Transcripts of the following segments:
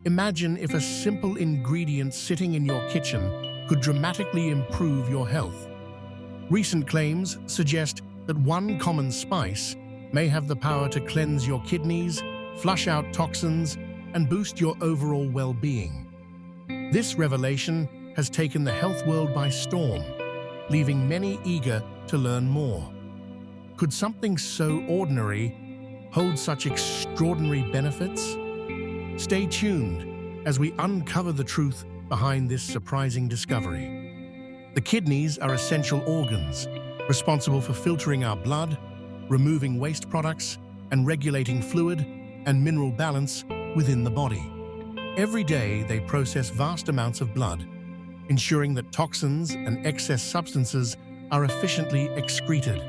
Imagine if a simple ingredient sitting in your kitchen could dramatically improve your health. Recent claims suggest that one common spice may have the power to cleanse your kidneys, flush out toxins, and boost your overall well-being. This revelation has taken the health world by storm, leaving many eager to learn more. Could something so ordinary hold such extraordinary benefits? Stay tuned as we uncover the truth behind this surprising discovery. The kidneys are essential organs, responsible for filtering our blood, removing waste products, and regulating fluid and mineral balance within the body. Every day, they process vast amounts of blood, ensuring that toxins and excess substances are efficiently excreted.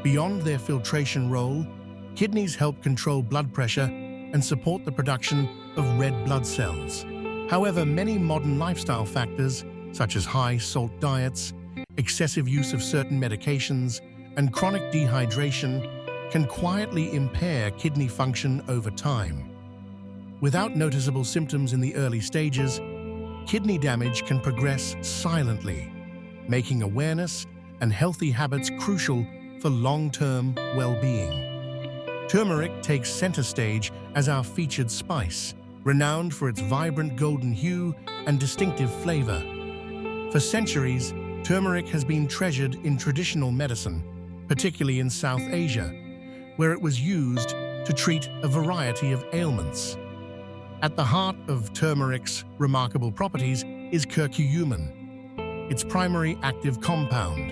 Beyond their filtration role, kidneys help control blood pressure and support the production of red blood cells. However, many modern lifestyle factors, such as high salt diets, excessive use of certain medications, and chronic dehydration, can quietly impair kidney function over time. Without noticeable symptoms in the early stages, kidney damage can progress silently, making awareness and healthy habits crucial for long-term well-being. Turmeric takes center stage as our featured spice, renowned for its vibrant golden hue and distinctive flavor. For centuries, turmeric has been treasured in traditional medicine, particularly in South Asia, where it was used to treat a variety of ailments. At the heart of turmeric's remarkable properties is curcumin, its primary active compound.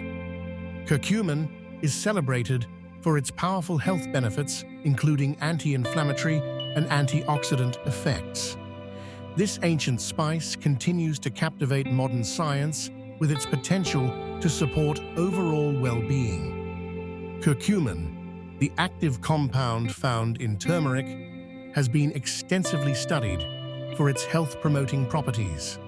Curcumin is celebrated for its powerful health benefits, including anti-inflammatory and antioxidant effects. This ancient spice continues to captivate modern science with its potential to support overall well-being. Curcumin, the active compound found in turmeric, has been extensively studied for its health-promoting properties.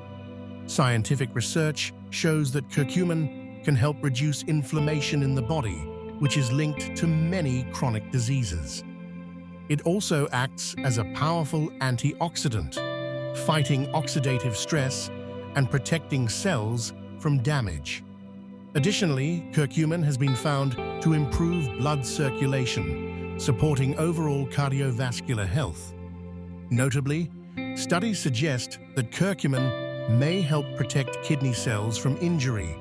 Scientific research shows that curcumin can help reduce inflammation in the body, which is linked to many chronic diseases. It also acts as a powerful antioxidant, fighting oxidative stress and protecting cells from damage. Additionally, curcumin has been found to improve blood circulation, supporting overall cardiovascular health. Notably, studies suggest that curcumin may help protect kidney cells from injury,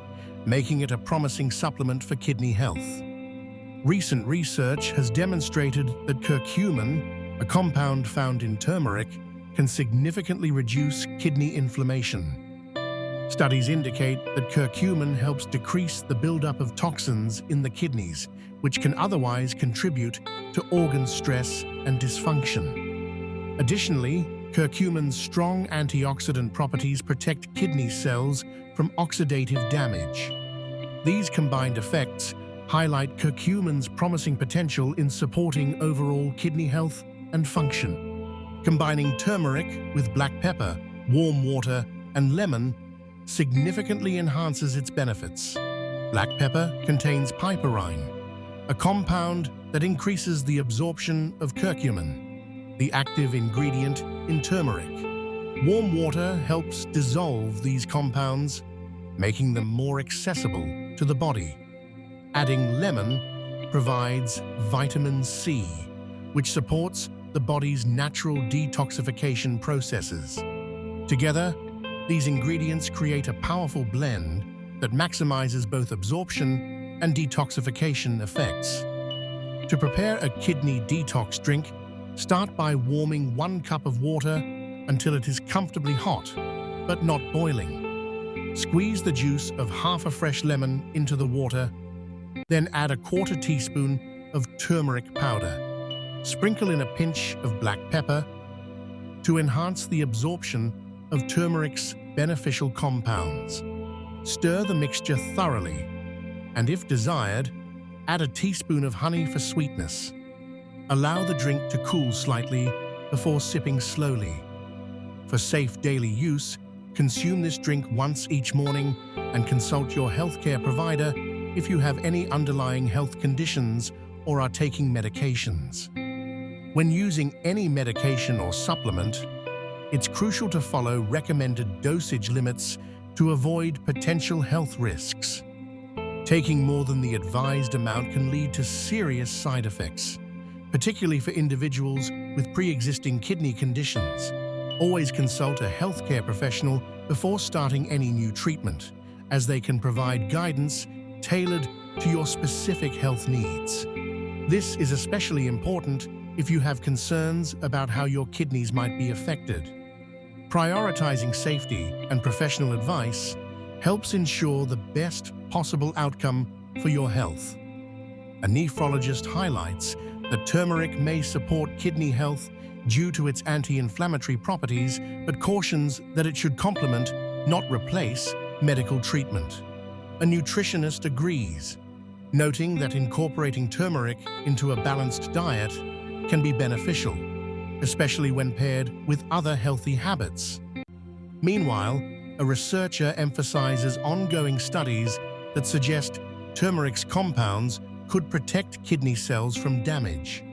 making it a promising supplement for kidney health. Recent research has demonstrated that curcumin, a compound found in turmeric, can significantly reduce kidney inflammation. Studies indicate that curcumin helps decrease the buildup of toxins in the kidneys, which can otherwise contribute to organ stress and dysfunction. Additionally, curcumin's strong antioxidant properties protect kidney cells from oxidative damage. These combined effects highlight curcumin's promising potential in supporting overall kidney health and function. Combining turmeric with black pepper, warm water, and lemon significantly enhances its benefits. Black pepper contains piperine, a compound that increases the absorption of curcumin, the active ingredient in turmeric. Warm water helps dissolve these compounds, making them more accessible to the body. Adding lemon provides vitamin C, which supports the body's natural detoxification processes. Together, these ingredients create a powerful blend that maximizes both absorption and detoxification effects. To prepare a kidney detox drink, start by warming 1 cup of water until it is comfortably hot, but not boiling. Squeeze the juice of half a fresh lemon into the water, then add a 1/4 teaspoon of turmeric powder. Sprinkle in a pinch of black pepper to enhance the absorption of turmeric's beneficial compounds. Stir the mixture thoroughly, and if desired, add a teaspoon of honey for sweetness. Allow the drink to cool slightly before sipping slowly. For safe daily use, consume this drink once each morning and consult your healthcare provider if you have any underlying health conditions or are taking medications. When using any medication or supplement, it's crucial to follow recommended dosage limits to avoid potential health risks. Taking more than the advised amount can lead to serious side effects, particularly for individuals with pre-existing kidney conditions. Always consult a healthcare professional before starting any new treatment, as they can provide guidance tailored to your specific health needs. This is especially important if you have concerns about how your kidneys might be affected. Prioritizing safety and professional advice helps ensure the best possible outcome for your health. A nephrologist highlights that turmeric may support kidney health due to its anti-inflammatory properties, but cautions that it should complement, not replace, medical treatment. A nutritionist agrees, noting that incorporating turmeric into a balanced diet can be beneficial, especially when paired with other healthy habits. Meanwhile, a researcher emphasizes ongoing studies that suggest turmeric's compounds could protect kidney cells from damage.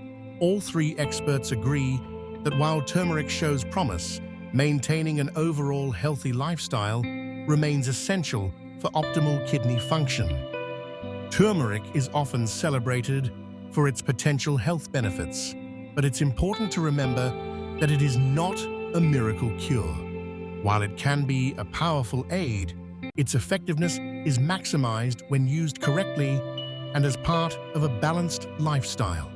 All three experts agree that while turmeric shows promise, maintaining an overall healthy lifestyle remains essential for optimal kidney function. Turmeric is often celebrated for its potential health benefits, but it's important to remember that it is not a miracle cure. While it can be a powerful aid, its effectiveness is maximized when used correctly and as part of a balanced lifestyle.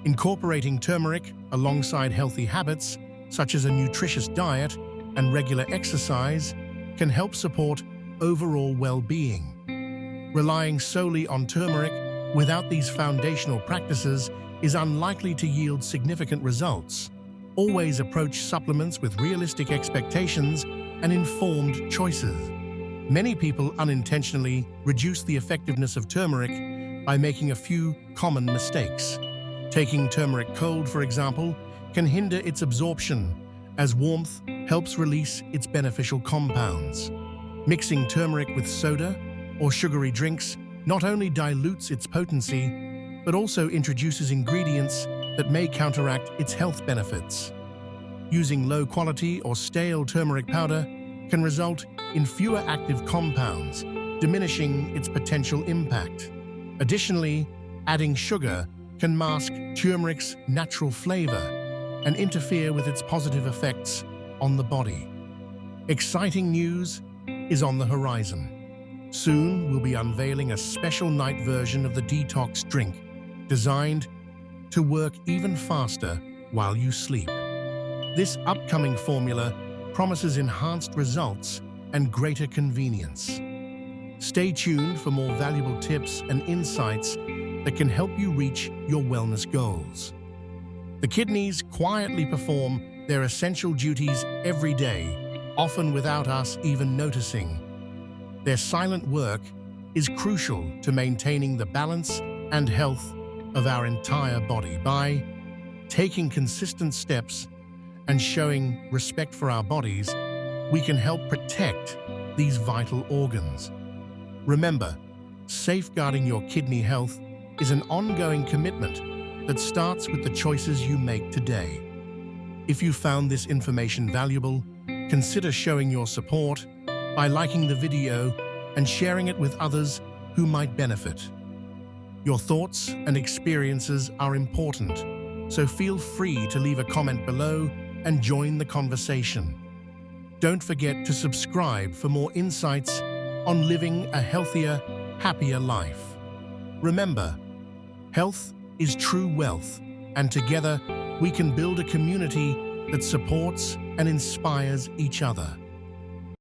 Incorporating turmeric alongside healthy habits, such as a nutritious diet and regular exercise, can help support overall well-being. Relying solely on turmeric without these foundational practices is unlikely to yield significant results. Always approach supplements with realistic expectations and informed choices. Many people unintentionally reduce the effectiveness of turmeric by making a few common mistakes. Taking turmeric cold, for example, can hinder its absorption, as warmth helps release its beneficial compounds. Mixing turmeric with soda or sugary drinks not only dilutes its potency, but also introduces ingredients that may counteract its health benefits. Using low-quality or stale turmeric powder can result in fewer active compounds, diminishing its potential impact. Additionally, adding sugar can mask turmeric's natural flavor and interfere with its positive effects on the body. Exciting news is on the horizon. Soon, we'll be unveiling a special night version of the Detox drink, designed to work even faster while you sleep. This upcoming formula promises enhanced results and greater convenience. Stay tuned for more valuable tips and insights that can help you reach your wellness goals. The kidneys quietly perform their essential duties every day, often without us even noticing. Their silent work is crucial to maintaining the balance and health of our entire body. By taking consistent steps and showing respect for our bodies, we can help protect these vital organs. Remember, safeguarding your kidney health is an ongoing commitment that starts with the choices you make today. If you found this information valuable, consider showing your support by liking the video and sharing it with others who might benefit. Your thoughts and experiences are important, so feel free to leave a comment below and join the conversation. Don't forget to subscribe for more insights on living a healthier, happier life. Remember, health is true wealth, and together we can build a community that supports and inspires each other.